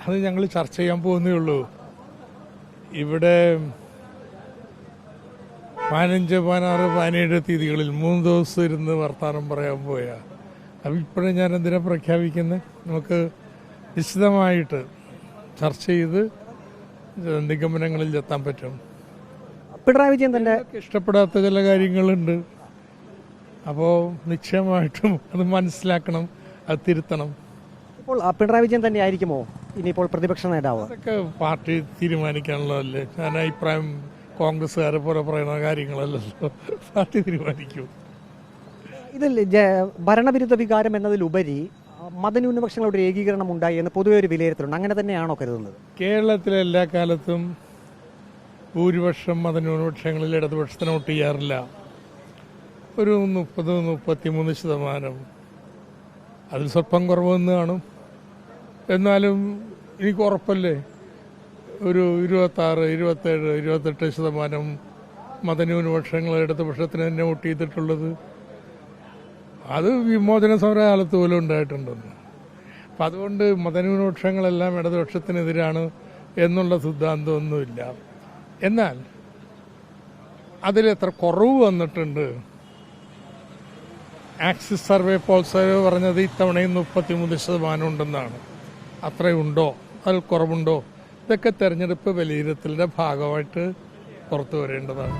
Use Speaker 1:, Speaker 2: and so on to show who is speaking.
Speaker 1: അത് ഞങ്ങൾ ചർച്ച ചെയ്യാൻ പോകുന്നേ ഉള്ളൂ. ഇവിടെ 15, 16, 17 തീയതികളിൽ 3 ദിവസം ഇരുന്ന് വർത്തമാനം പറയാൻ പോയാൽ അപ്പം ഇപ്പോഴും ഞാൻ എന്തിനാ പ്രഖ്യാപിക്കുന്നത്? നമുക്ക് വിശദമായിട്ട് ചർച്ച ചെയ്ത് നിഗമനങ്ങളിൽ എത്താൻ പറ്റും.
Speaker 2: പിണറായി വിജയൻ തന്നെ
Speaker 1: ഇഷ്ടപ്പെടാത്ത ചില കാര്യങ്ങളുണ്ട്. അപ്പോൾ നിശ്ചയമായിട്ടും അത് മനസ്സിലാക്കണം, അത് തിരുത്തണം.
Speaker 2: ഇപ്പോൾ പിണറായി വിജയൻ തന്നെ ആയിരിക്കുമോ ഇനിയിപ്പോൾ പ്രതിപക്ഷ നേതാവ്?
Speaker 1: അതൊക്കെ പാർട്ടി തീരുമാനിക്കാനുള്ളതല്ലേ. ഞാൻ അഭിപ്രായം കോൺഗ്രസ്സുകാരെ പോലെ പറയുന്ന കാര്യങ്ങളല്ലല്ലോ, പാർട്ടി തീരുമാനിക്കും.
Speaker 2: ഇതിൽ ഭരണവിരുദ്ധ വികാരം എന്നതിലുപരി മതന്യൂനപക്ഷങ്ങളുടെ ഒരു ഏകീകരണം ഉണ്ടായി എന്ന് പൊതുവെ ഒരു വിലയിരുത്തലുണ്ട്. അങ്ങനെ തന്നെയാണോ കരുതുന്നത്?
Speaker 1: കേരളത്തിലെ എല്ലാ കാലത്തും ഭൂരിപക്ഷം മതന്യൂനപക്ഷങ്ങളിൽ ഇടതുപക്ഷത്തിന് വോട്ട് ചെയ്യാറില്ല. ഒരു 30-33%. അതിൽ സ്വല്പം കുറവെന്ന് കാണും. എന്നാലും എനിക്ക് ഉറപ്പല്ലേ, ഒരു 26, 27, 28% മതന്യൂനപക്ഷങ്ങൾ ഇടതുപക്ഷത്തിന് തന്നെ വോട്ട് ചെയ്തിട്ടുള്ളത്. അത് വിമോചന സമര കാലത്ത് പോലും ഉണ്ടായിട്ടുണ്ടെന്ന്. അപ്പം അതുകൊണ്ട് മതന്യൂനപക്ഷങ്ങളെല്ലാം ഇടതുപക്ഷത്തിനെതിരാണ് എന്നുള്ള സിദ്ധാന്തമൊന്നുമില്ല. എന്നാൽ അതിലെത്ര കുറവ് വന്നിട്ടുണ്ട്. ആക്സിസ് സർവേ പോൾ സർവേ പറഞ്ഞത് ഇത്തവണയും 33% ഉണ്ടെന്നാണ്. അത്രയുണ്ടോ, അതിൽ കുറവുണ്ടോ? ഇതൊക്കെ തെരഞ്ഞെടുപ്പ് വിലയിരുത്തലിൻ്റെ ഭാഗമായിട്ട് പുറത്തു വരേണ്ടതാണ്.